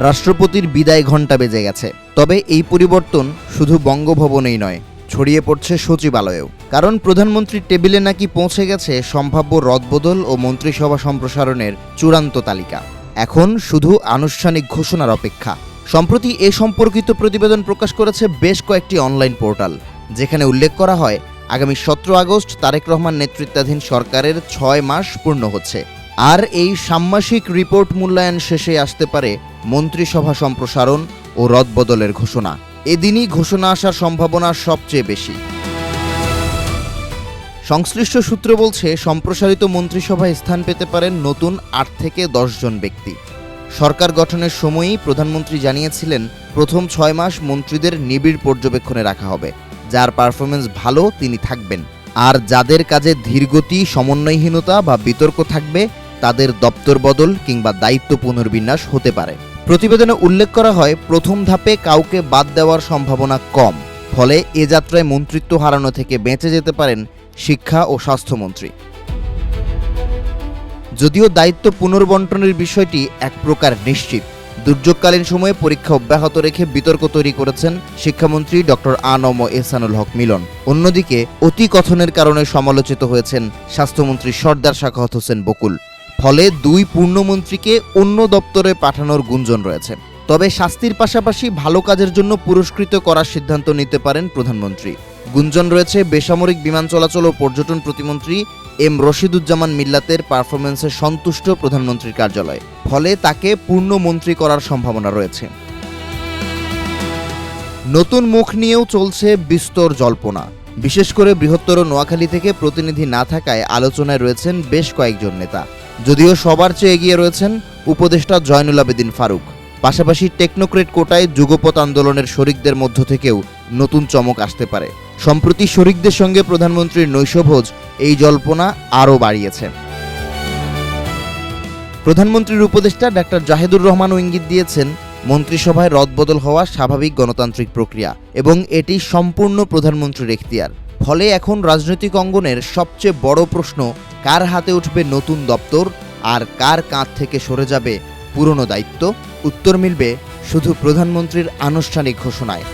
রাষ্ট্রপতির বিদায় ঘণ্টা বেজে গেছে। তবে এই পরিবর্তন শুধু বঙ্গভবনেই নয়, ছড়িয়ে পড়ছে সচিবালয়েও। কারণ প্রধানমন্ত্রীর টেবিলে নাকি পৌঁছে গেছে সম্ভাব্য রদবদল ও মন্ত্রিসভা সম্প্রসারণের চূড়ান্ত তালিকা। এখন শুধু আনুষ্ঠানিক ঘোষণার অপেক্ষা। সম্প্রতি এ সম্পর্কিত প্রতিবেদন প্রকাশ করেছে বেশ কয়েকটি অনলাইন পোর্টাল, যেখানে উল্লেখ করা হয় আগামী 17 আগস্ট তারেক রহমান নেতৃত্বাধীন সরকারের 6 মাস পূর্ণ হচ্ছে। আর এই ষান্মাসিক রিপোর্ট মূল্যায়ন শেষে আসতে পারে মন্ত্রিসভা সম্প্রসারণ ও রদবদলের ঘোষণা। এদিনই ঘোষণা আসার সম্ভাবনা সবচেয়ে বেশি। সংশ্লিষ্ট সূত্র বলছে, সম্প্রসারিত মন্ত্রিসভায় স্থান পেতে পারেন নতুন 8 থেকে 10 জন ব্যক্তি। সরকার গঠনের সময়ই প্রধানমন্ত্রী জানিয়েছিলেন প্রথম 6 মাস মন্ত্রীদের নিবিড় পর্যবেক্ষণে রাখা হবে। যার পারফরমেন্স ভালো তিনি থাকবেন, আর যাদের কাজে ধীরগতি, সমন্বয়হীনতা বা বিতর্ক থাকবে তাদের দপ্তর বদল কিংবা দায়িত্ব পুনর্বিন্যাস হতে পারে। প্রতিবেদনে উল্লেখ করা হয় প্রথম ধাপে কাউকে বাদ দেওয়ার সম্ভাবনা কম, ফলে এ যাত্রায় মন্ত্রিত্ব হারানো থেকে বেঁচে যেতে পারেন শিক্ষা ও স্বাস্থ্যমন্ত্রী। যদিও দায়িত্ব পুনর্বণ্টনের বিষয়টি এক প্রকার নিশ্চিত। দুর্যোগকালীন সময়ে পরীক্ষা অব্যাহত রেখে বিতর্ক তৈরি করেছেন শিক্ষামন্ত্রী ডক্টর আ.ন.ম এহসানুল হক মিলন। অন্যদিকে অতি কথনের কারণে সমালোচিত হয়েছেন স্বাস্থ্যমন্ত্রী সর্দার সাখাওয়াত হোসেন বকুল। ফলে 2 পূর্ণমন্ত্রীকে অন্য দপ্তরে পাঠানোর গুঞ্জন রয়েছে। তবে শাস্তির পাশাপাশি ভালো কাজের জন্য পুরস্কৃত করার সিদ্ধান্ত নিতে পারেন প্রধানমন্ত্রী। গুঞ্জন রয়েছে বেসামরিক বিমান চলাচল ও পর্যটন প্রতিমন্ত্রী এম রশিদুজ্জামান মিল্লাতের পারফরমেন্সে সন্তুষ্ট প্রধানমন্ত্রীর কার্যালয়, ফলে তাকে পূর্ণমন্ত্রী করার সম্ভাবনা রয়েছে। নতুন মুখ নিয়েও চলছে বিস্তর জল্পনা। বিশেষ করে বৃহত্তর নোয়াখালী থেকে প্রতিনিধি না থাকায় আলোচনায় রয়েছেন বেশ কয়েকজন নেতা। যদিও সবার চেয়ে এগিয়ে রয়েছেন উপদেষ্টা জয়নুল আবেদিন ফারুক। পাশাপাশি টেকনোক্রেট কোটায় যুগপৎ আন্দোলনের শরিকদের মধ্য থেকেও নতুন চমক আসতে পারে। সম্প্রতি শরিকদের সঙ্গে প্রধানমন্ত্রীর নৈশভোজ এই জল্পনা আরও বাড়িয়েছে। প্রধানমন্ত্রীর উপদেষ্টা ডাক্তার জাহেদুর রহমানও ইঙ্গিত দিয়েছেন মন্ত্রিসভায় রদবদল হওয়া স্বাভাবিক গণতান্ত্রিক প্রক্রিয়া এবং এটি সম্পূর্ণ প্রধানমন্ত্রীর এখতিয়ার। ফলে এখন রাজনৈতিক অঙ্গনের সবচেয়ে বড় প্রশ্ন, কার হাতে উঠবে নতুন দপ্তর আর কার কাঁধ থেকে সরে যাবে পুরনো দায়িত্ব। উত্তর মিলবে শুধু প্রধানমন্ত্রীর আনুষ্ঠানিক ঘোষণায়।